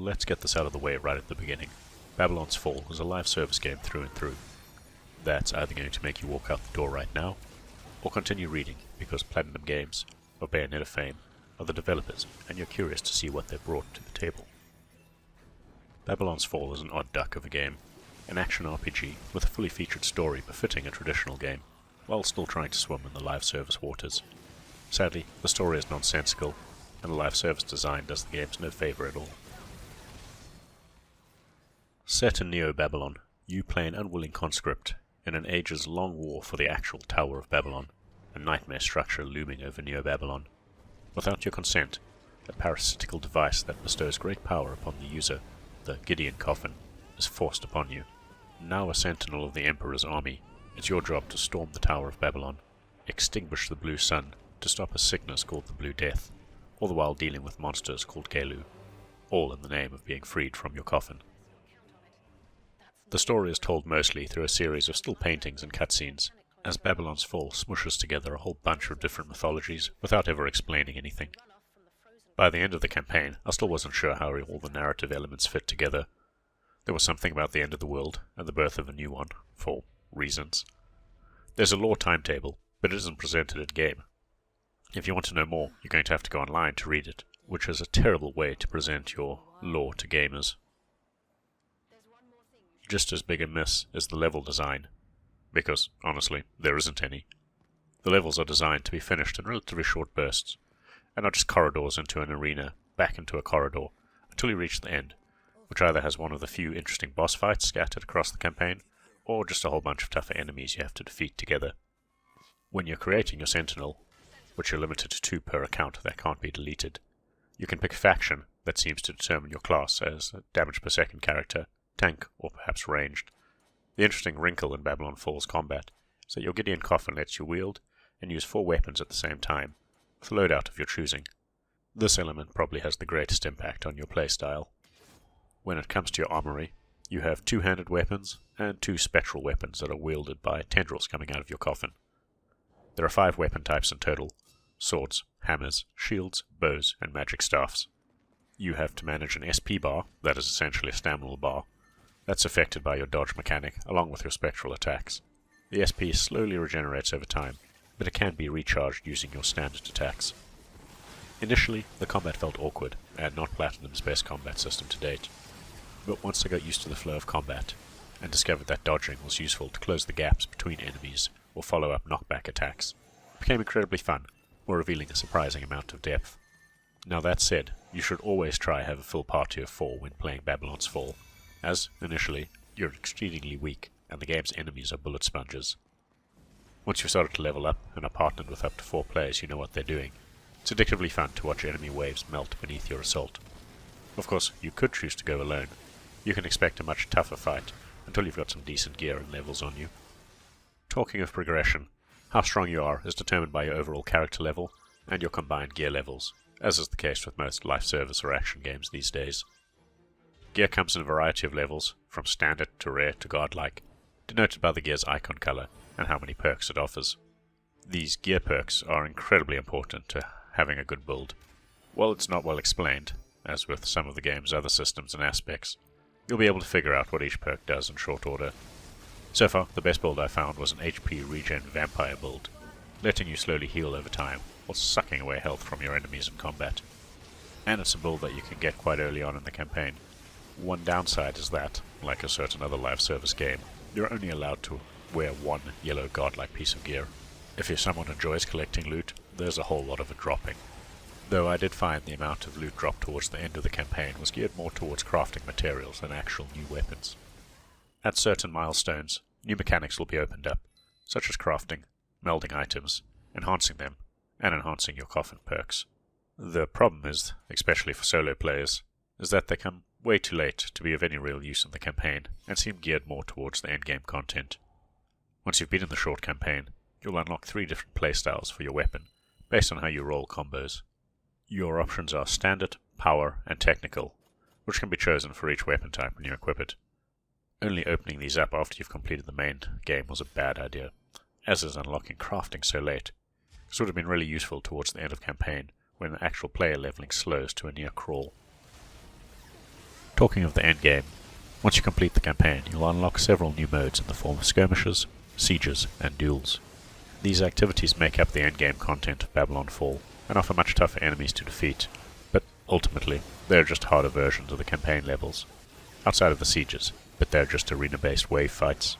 let's get this out of the way right at the beginning. Babylon's Fall is a live service game through and through. That's either going to make you walk out the door right now, or continue reading, because Platinum Games, or Bayonetta fame, are the developers, and you're curious to see what they've brought to the table. Babylon's Fall is an odd duck of a game, an action RPG with a fully featured story befitting a traditional game, while still trying to swim in the live service waters. Sadly, the story is nonsensical, and the live service design does the games no favour at all. Set in Neo-Babylon, you play an unwilling conscript in an ages-long war for the actual Tower of Babylon, a nightmare structure looming over Neo-Babylon. Without your consent, a parasitical device that bestows great power upon the user, the Gideon Coffin, is forced upon you. Now a sentinel of the Emperor's army, it's your job to storm the Tower of Babylon, extinguish the Blue Sun to stop a sickness called the Blue Death, all the while dealing with monsters called Gelu, all in the name of being freed from your coffin. The story is told mostly through a series of still paintings and cutscenes, as Babylon's Fall smushes together a whole bunch of different mythologies without ever explaining anything. By the end of the campaign, I still wasn't sure how all the narrative elements fit together. There was something about the end of the world and the birth of a new one, for reasons. There's a lore timetable, but it isn't presented in-game. If you want to know more, you're going to have to go online to read it, which is a terrible way to present your lore to gamers. Just as big a miss is the level design, because, honestly, there isn't any. The levels are designed to be finished in relatively short bursts, and not just corridors into an arena, back into a corridor, until you reach the end, which either has one of the few interesting boss fights scattered across the campaign, or just a whole bunch of tougher enemies you have to defeat together. When you're creating your Sentinel, which you're limited to 2 per account that can't be deleted, you can pick a faction that seems to determine your class as a damage per second character, tank, or perhaps ranged. The interesting wrinkle in Babylon Fall's combat is that your Gideon Coffin lets you wield and use 4 weapons at the same time, with a loadout of your choosing. This element probably has the greatest impact on your playstyle. When it comes to your armory, you have 2-handed weapons and 2 spectral weapons that are wielded by tendrils coming out of your coffin. There are 5 weapon types in total: swords, hammers, shields, bows, and magic staffs. You have to manage an SP bar, that is essentially a stamina bar. That's affected by your dodge mechanic, along with your spectral attacks. The SP slowly regenerates over time, but it can be recharged using your standard attacks. Initially, the combat felt awkward, and not Platinum's best combat system to date. But once I got used to the flow of combat, and discovered that dodging was useful to close the gaps between enemies or follow up knockback attacks, it became incredibly fun, while revealing a surprising amount of depth. Now that said, you should always try have a full party of 4 when playing Babylon's Fall, as, initially, you're exceedingly weak, and the game's enemies are bullet sponges. Once you've started to level up, and are partnered with up to 4 players who know what they're doing, it's addictively fun to watch enemy waves melt beneath your assault. Of course, you could choose to go alone. You can expect a much tougher fight, until you've got some decent gear and levels on you. Talking of progression, how strong you are is determined by your overall character level, and your combined gear levels, as is the case with most life service or action games these days. Gear comes in a variety of levels, from standard to rare to godlike, denoted by the gear's icon color and how many perks it offers. These gear perks are incredibly important to having a good build. While it's not well explained, as with some of the game's other systems and aspects, you'll be able to figure out what each perk does in short order. So far, the best build I found was an HP regen vampire build, letting you slowly heal over time, while sucking away health from your enemies in combat. And it's a build that you can get quite early on in the campaign. One downside is that, like a certain other live service game, you're only allowed to wear 1 yellow godlike piece of gear. If you're someone who enjoys collecting loot, there's a whole lot of it dropping. Though I did find the amount of loot dropped towards the end of the campaign was geared more towards crafting materials than actual new weapons. At certain milestones, new mechanics will be opened up, such as crafting, melding items, enhancing them, and enhancing your coffin perks. The problem is, especially for solo players, is that they come way too late to be of any real use in the campaign, and seem geared more towards the endgame content. Once you've been in the short campaign, you'll unlock 3 different playstyles for your weapon, based on how you roll combos. Your options are standard, power, and technical, which can be chosen for each weapon type when you equip it. Only opening these up after you've completed the main game was a bad idea, as is unlocking crafting so late. This would have been really useful towards the end of campaign, when the actual player leveling slows to a near crawl. Talking of the endgame, once you complete the campaign, you'll unlock several new modes in the form of skirmishes, sieges, and duels. These activities make up the endgame content of Babylon Fall, and offer much tougher enemies to defeat, but ultimately, they're just harder versions of the campaign levels, outside of the sieges, but they're just arena-based wave fights.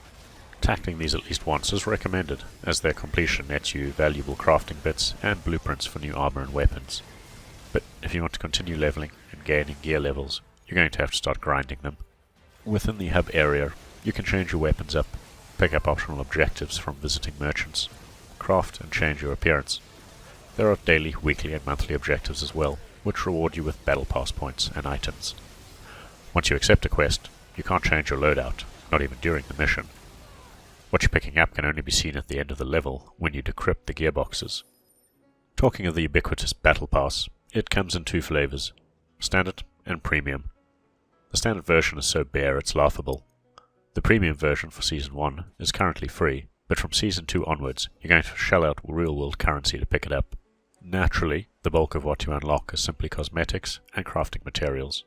Tackling these at least once is recommended, as their completion nets you valuable crafting bits and blueprints for new armor and weapons. But if you want to continue leveling and gaining gear levels, you're going to have to start grinding them. Within the hub area, you can change your weapons up, pick up optional objectives from visiting merchants, craft and change your appearance. There are daily, weekly and monthly objectives as well, which reward you with battle pass points and items. Once you accept a quest, you can't change your loadout, not even during the mission. What you're picking up can only be seen at the end of the level when you decrypt the gearboxes. Talking of the ubiquitous battle pass, it comes in two flavors, standard and premium. The standard version is so bare it's laughable. The premium version for Season 1 is currently free, but from Season 2 onwards you're going to shell out real-world currency to pick it up. Naturally, the bulk of what you unlock is simply cosmetics and crafting materials.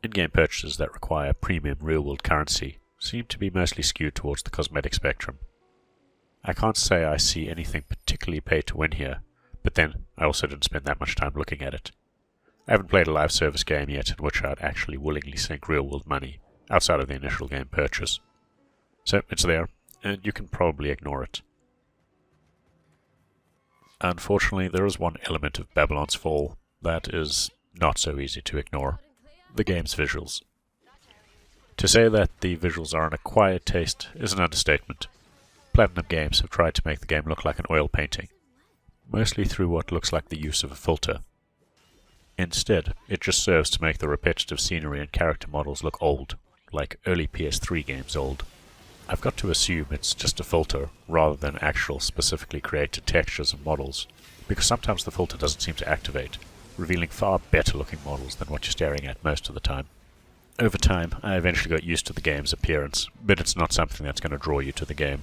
In-game purchases that require premium real-world currency seem to be mostly skewed towards the cosmetic spectrum. I can't say I see anything particularly pay to win here, but then I also didn't spend that much time looking at it. I haven't played a live service game yet in which I'd actually willingly sink real-world money outside of the initial game purchase. So it's there, and you can probably ignore it. Unfortunately, there is one element of Babylon's Fall that is not so easy to ignore: the game's visuals. To say that the visuals are an acquired taste is an understatement. Platinum Games have tried to make the game look like an oil painting, mostly through what looks like the use of a filter. Instead, it just serves to make the repetitive scenery and character models look old, like early PS3 games old. I've got to assume it's just a filter rather than actual specifically created textures and models, because sometimes the filter doesn't seem to activate, revealing far better looking models than what you're staring at most of the time. Over time, I eventually got used to the game's appearance, but it's not something that's going to draw you to the game.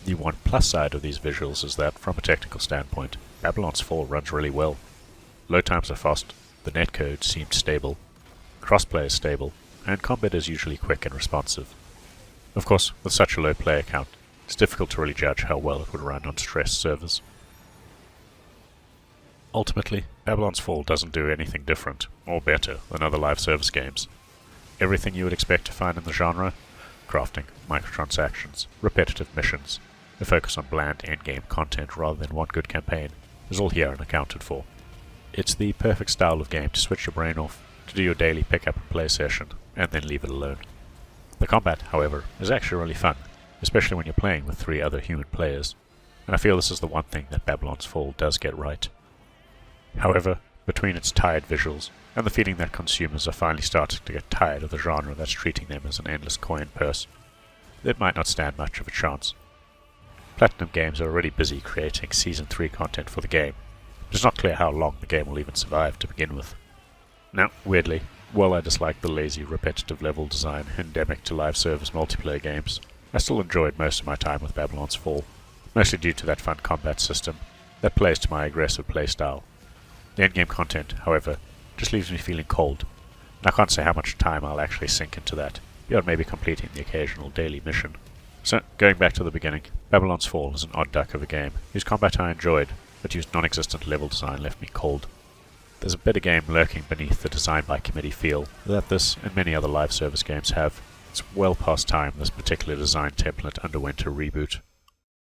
The one plus side of these visuals is that, from a technical standpoint, Babylon's Fall runs really well. Load times are fast, the netcode seemed stable, crossplay is stable, and combat is usually quick and responsive. Of course, with such a low player count, it's difficult to really judge how well it would run on stressed servers. Ultimately, Babylon's Fall doesn't do anything different, or better, than other live service games. Everything you would expect to find in the genre: crafting, microtransactions, repetitive missions, a focus on bland endgame content rather than one good campaign, is all here and accounted for. It's the perfect style of game to switch your brain off, to do your daily pick up and play session, and then leave it alone. The combat, however, is actually really fun, especially when you're playing with 3 other human players, and I feel this is the one thing that Babylon's Fall does get right. However, between its tired visuals and the feeling that consumers are finally starting to get tired of the genre that's treating them as an endless coin purse, it might not stand much of a chance. Platinum Games are already busy creating Season 3 content for the game. It's not clear how long the game will even survive to begin with. Now, weirdly, while I dislike the lazy, repetitive level design endemic to live service multiplayer games, I still enjoyed most of my time with Babylon's Fall, mostly due to that fun combat system that plays to my aggressive playstyle. The endgame content, however, just leaves me feeling cold, and I can't say how much time I'll actually sink into that, beyond maybe completing the occasional daily mission. So, going back to the beginning, Babylon's Fall is an odd duck of a game, whose combat I enjoyed, but whose non-existent level design left me cold. There's a better game lurking beneath the design-by-committee feel that this and many other live service games have. It's well past time this particular design template underwent a reboot.